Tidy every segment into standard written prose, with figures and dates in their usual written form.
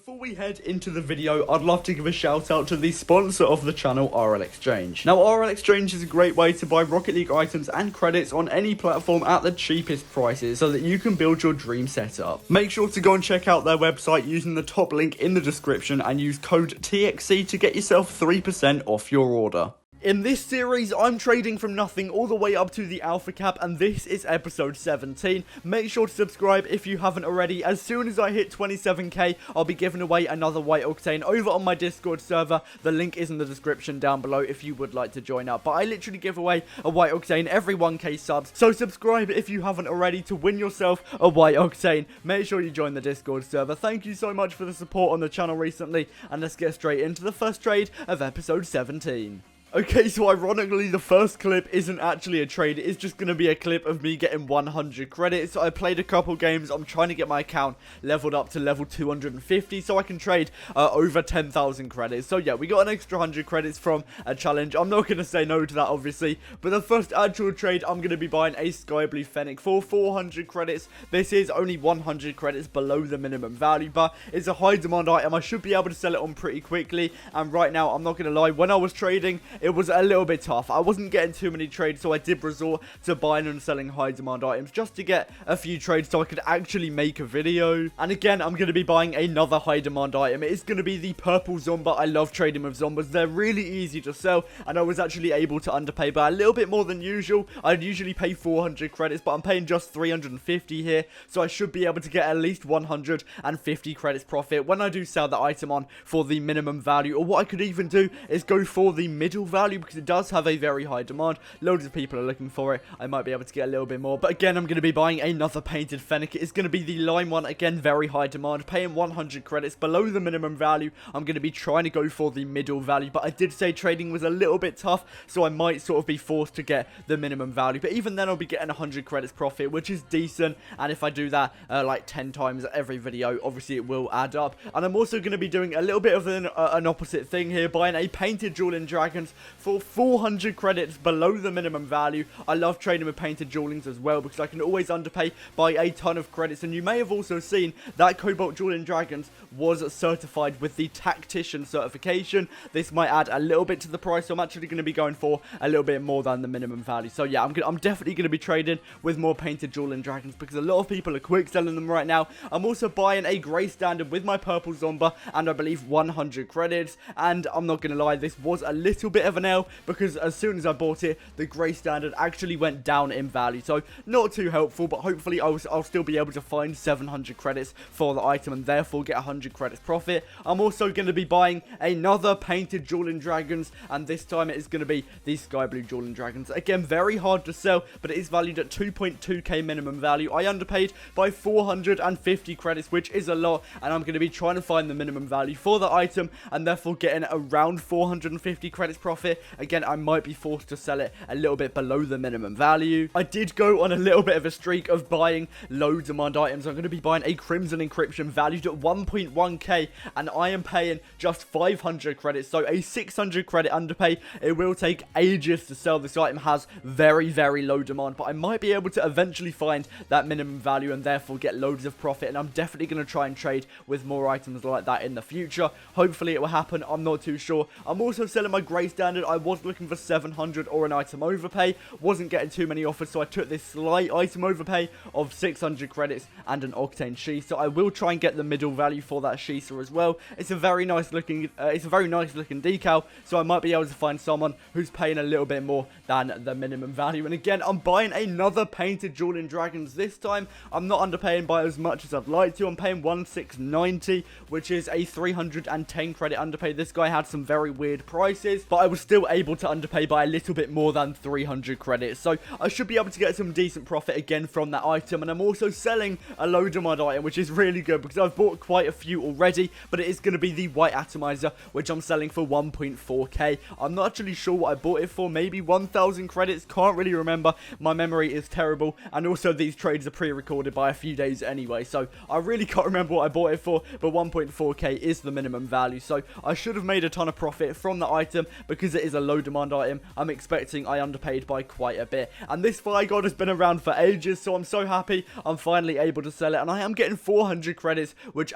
Before we head into the video, I'd love to give a shout out to the sponsor of the channel, RL Exchange. Now, RL Exchange is a great way to buy Rocket League items and credits on any platform at the cheapest prices so that you can build your dream setup. Make sure to go and check out their website using the top link in the description and use code TXC to get yourself 3% off your order. In this series, I'm trading from nothing all the way up to the alpha cap, and this is episode 17. Make sure to subscribe if you haven't already. As soon as I hit 27k, I'll be giving away another White Octane over on my Discord server. The link is in the description down below if you would like to join up. But I literally give away a White Octane every 1k subs, so subscribe if you haven't already to win yourself a White Octane. Make sure you join the Discord server. Thank you so much for the support on the channel recently, and let's get straight into the first trade of episode 17. Okay, so ironically, the first clip isn't actually a trade. It's just going to be a clip of me getting 100 credits. I played a couple games. I'm trying to get my account leveled up to level 250 so I can trade over 10,000 credits. So yeah, we got an extra 100 credits from a challenge. I'm not going to say no to that, obviously. But the first actual trade, I'm going to be buying a Sky Blue Fennec for 400 credits. This is only 100 credits below the minimum value, but it's a high demand item. I should be able to sell it on pretty quickly. And right now, I'm not going to lie, when I was trading, it was a little bit tough. I wasn't getting too many trades, so I did resort to buying and selling high demand items just to get a few trades so I could actually make a video. And again, I'm going to be buying another high demand item. It is going to be the purple Zomba. I love trading with Zombas. They're really easy to sell, and I was actually able to underpay by a little bit more than usual. I'd usually pay 400 credits, but I'm paying just 350 here, so I should be able to get at least 150 credits profit when I do sell the item on for the minimum value. Or what I could even do is go for the middle value, because it does have a very high demand. Loads of people are looking for it. I might be able to get a little bit more, but again, I'm going to be buying another painted Fennec. It's going to be the lime one. Again, very high demand, paying 100 credits below the minimum value. I'm going to be trying to go for the middle value, but I did say trading was a little bit tough, so I might sort of be forced to get the minimum value. But even then, I'll be getting 100 credits profit, which is decent. And if I do that like 10 times every video, obviously it will add up. And I'm also going to be doing a little bit of an opposite thing here, buying a painted Dueling Dragons for 400 credits below the minimum value. I love trading with painted Duelings as well, because I can always underpay by a ton of credits. And you may have also seen that Cobalt Dueling Dragons was certified with the Tactician certification. This might add a little bit to the price, so I'm actually going to be going for a little bit more than the minimum value. So yeah, I'm definitely going to be trading with more painted Dueling Dragons, because a lot of people are quick selling them right now. I'm also buying a grey standard with my purple Zomba, and I believe 100 credits. And I'm not going to lie, this was a little bit of an L, because as soon as I bought it, the grey standard actually went down in value. So not too helpful, but hopefully I'll still be able to find 700 credits for the item and therefore get 100 credits profit. I'm also going to be buying another painted Dueling Dragons, and this time it is going to be the Sky Blue Dueling Dragons. Again, very hard to sell, but it is valued at 2.2k minimum value. I underpaid by 450 credits, which is a lot, and I'm going to be trying to find the minimum value for the item and therefore getting around 450 credits profit. Again, I might be forced to sell it a little bit below the minimum value. I did go on a little bit of a streak of buying low demand items. I'm going to be buying a Crimson Encryption valued at 1.1k, and I am paying just 500 credits, so a 600 credit underpay. It will take ages to sell. This item has very, very low demand, but I might be able to eventually find that minimum value and therefore get loads of profit, and I'm definitely going to try and trade with more items like that in the future. Hopefully it will happen. I'm not too sure. I'm also selling my grey standard. I was looking for 700 or an item overpay, wasn't getting too many offers, so I took this slight item overpay of 600 credits and an Octane Sheath. So I will try and get the middle value for that Sheather as well. It's a very nice looking decal, so I might be able to find someone who's paying a little bit more than the minimum value. And again, I'm buying another painted Dueling Dragons. This time I'm not underpaying by as much as I'd like to. I'm paying 1690, which is a 310 credit underpay. This guy had some very weird prices, but I was still able to underpay by a little bit more than 300 credits, so I should be able to get some decent profit again from that item. And I'm also selling a low demand item, which is really good because I've bought quite a few already, but it is going to be the White Atomizer, which I'm selling for 1.4k. I'm not actually sure what I bought it for, maybe 1,000 credits, can't really remember, my memory is terrible, and also these trades are pre-recorded by a few days anyway, so I really can't remember what I bought it for, but 1.4k is the minimum value, so I should have made a ton of profit from the item, because because it is a low demand item, I'm expecting I underpaid by quite a bit. And this Fire God has been around for ages, so I'm so happy I'm finally able to sell it. And I am getting 400 credits, which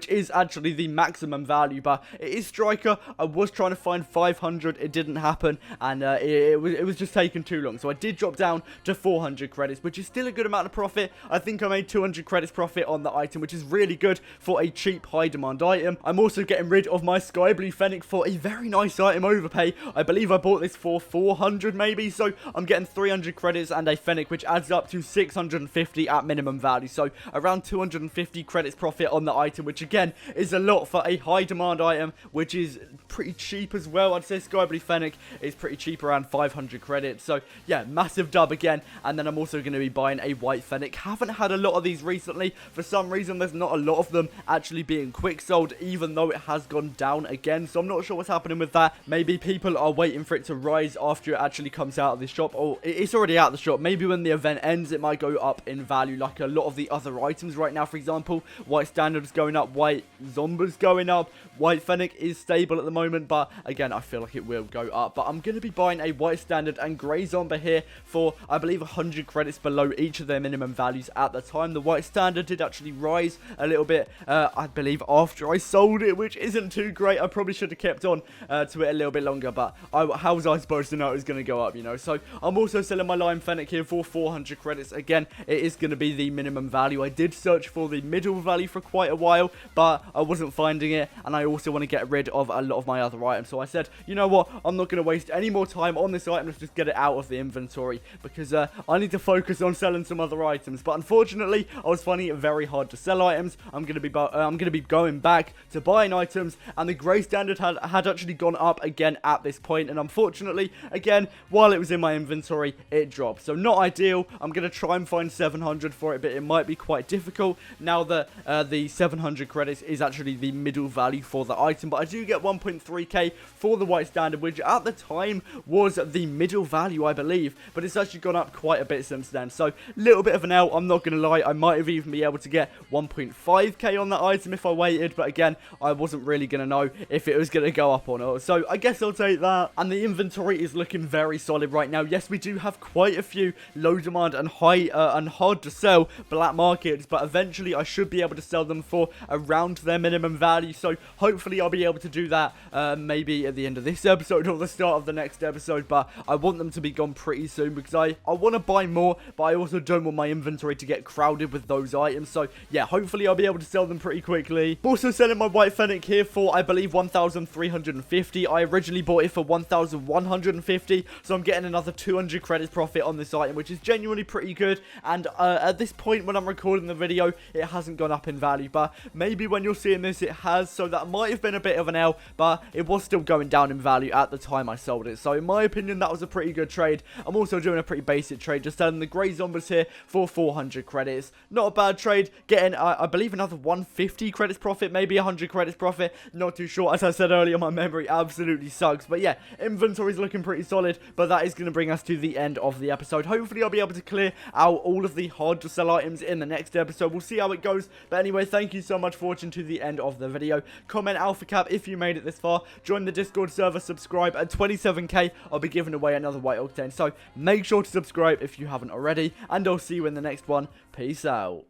is actually the maximum value, but it is Striker. I was trying to find 500, it didn't happen, and it was just taking too long. So I did drop down to 400 credits, which is still a good amount of profit. I think I made 200 credits profit on the item, which is really good for a cheap high demand item. I'm also getting rid of my Sky Blue Fennec for a very nice item overpay. I believe I bought this for 400 maybe, so I'm getting 300 credits and a Fennec, which adds up to 650 at minimum value. So around 250 credits profit on the item, which again is a lot for a high demand item, which is pretty cheap as well. I'd say Sky Blue Fennec is pretty cheap, around 500 credits. So yeah, massive dub again. And then I'm also going to be buying a White Fennec. Haven't had a lot of these recently. For some reason, there's not a lot of them actually being quick sold, even though it has gone down again. So I'm not sure what's happening with that. Maybe people are waiting for it to rise after it actually comes out of the shop, or it's already out of the shop. Maybe when the event ends, it might go up in value like a lot of the other items right now. For example, White Standard is going up, White Zomba's going up, White Fennec is stable at the moment, but again, I feel like it will go up. But I'm going to be buying a White Standard and Grey Zomba here for, I believe, 100 credits below each of their minimum values at the time. The White Standard did actually rise a little bit, I believe, after I sold it, which isn't too great. I probably should have kept on to it a little bit longer, but how was I supposed to know it was going to go up, you know? So I'm also selling my Lime Fennec here for 400 credits. Again, it is going to be the minimum value. I did search for the middle value for quite a while, but I wasn't finding it, and I also want to get rid of a lot of my other items. So I said, you know what, I'm not going to waste any more time on this item. Let's just get it out of the inventory, because I need to focus on selling some other items. But unfortunately, I was finding it very hard to sell items. I'm going to be going back to buying items, and the Grey Standard had actually gone up again at this point, and unfortunately, again, while it was in my inventory, it dropped. So not ideal. I'm going to try and find 700 for it, but it might be quite difficult now that the 700 credits is actually the middle value for the item. But I do get 1.3k for the White Standard, which at the time was the middle value, I believe, but it's actually gone up quite a bit since then. So little bit of an L, I'm not going to lie. I might have even been able to get 1.5k on that item if I waited, but again, I wasn't really going to know if it was going to go up or not. So I guess I'll take that. And the inventory is looking very solid right now. Yes, we do have quite a few low demand and high and hard to sell black markets, but eventually I should be able to sell them for around their minimum value. So hopefully I'll be able to do that maybe at the end of this episode or the start of the next episode, but I want them to be gone pretty soon because I want to buy more, but I also don't want my inventory to get crowded with those items. So yeah, hopefully I'll be able to sell them pretty quickly. I'm also selling my White Fennec here for, I believe, 1,350. I originally bought it for 1,150, so I'm getting another 200 credits profit on this item, which is genuinely pretty good. And at this point when I'm recording the video, it hasn't gone up in value, but maybe when you're seeing this it has, so that might have been a bit of an L, but it was still going down in value at the time I sold it. So in my opinion, that was a pretty good trade. I'm also doing a pretty basic trade, just selling the Grey Zombas here for 400 credits. Not a bad trade, getting I believe another 150 credits profit, maybe 100 credits profit, not too sure. As I said earlier, my memory absolutely sucks, but yeah, inventory's looking pretty solid. But that is going to bring us to the end of the episode. Hopefully I'll be able to clear out all of the hard to sell items in the next episode. We'll see how it goes, but anyway, thank you so much for watching to the end of the video. Comment Alpha Cap if you made it this far, join the Discord server, subscribe. At 27k I'll be giving away another White Octane, so make sure to subscribe if you haven't already, and I'll see you in the next one. Peace out.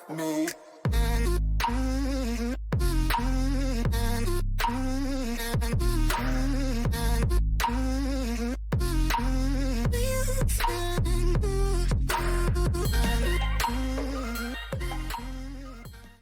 Me